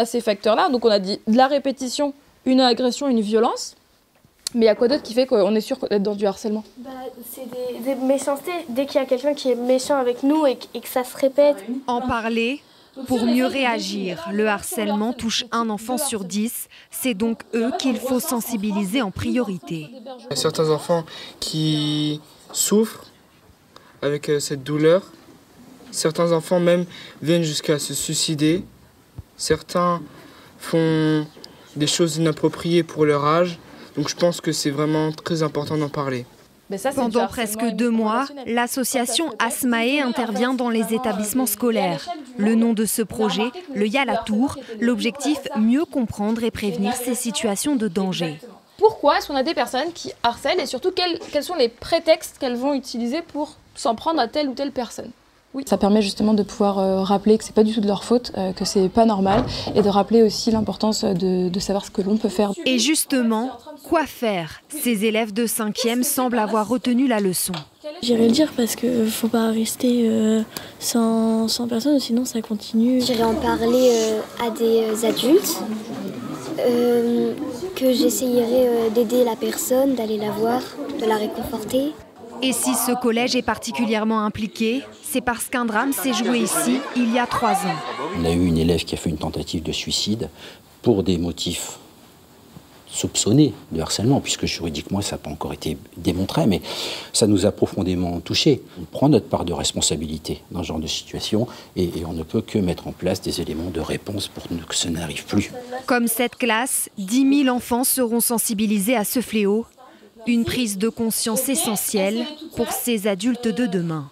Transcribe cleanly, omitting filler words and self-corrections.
On a ces facteurs-là, donc on a dit de la répétition, une agression, une violence. Mais il y a quoi d'autre qui fait qu'on est sûr d'être dans du harcèlement? C'est des méchancetés. Dès qu'il y a quelqu'un qui est méchant avec nous et que ça se répète. En parler pour mieux réagir. Le harcèlement touche un enfant sur 10. C'est donc eux qu'il faut sensibiliser en priorité. Il y a certains enfants qui souffrent avec cette douleur. Certains enfants même viennent jusqu'à se suicider. Certains font des choses inappropriées pour leur âge. Donc je pense que c'est vraiment très important d'en parler. Pendant presque 2 mois, l'association Asmae intervient dans les établissements scolaires. Le nom de ce projet, le Yalatour, l'objectif, mieux comprendre et prévenir ces situations de danger. Pourquoi est-ce qu'on a des personnes qui harcèlent et surtout quels sont les prétextes qu'elles vont utiliser pour s'en prendre à telle ou telle personne? Oui. Ça permet justement de pouvoir rappeler que c'est pas du tout de leur faute, que c'est pas normal, et de rappeler aussi l'importance de savoir ce que l'on peut faire. Et justement, quoi faire? Ces élèves de 5e semblent avoir retenu la leçon. J'irai le dire parce qu'il ne faut pas rester sans personne, sinon ça continue. J'irai en parler à des adultes, que j'essayerai d'aider la personne, d'aller la voir, de la réconforter. Et si ce collège est particulièrement impliqué, c'est parce qu'un drame s'est joué ici il y a 3 ans. On a eu une élève qui a fait une tentative de suicide pour des motifs soupçonnés de harcèlement, puisque juridiquement ça n'a pas encore été démontré, mais ça nous a profondément touchés. On prend notre part de responsabilité dans ce genre de situation et on ne peut que mettre en place des éléments de réponse pour que ça n'arrive plus. Comme cette classe, 10 000 enfants seront sensibilisés à ce fléau. Une prise de conscience essentielle pour ces adultes de demain.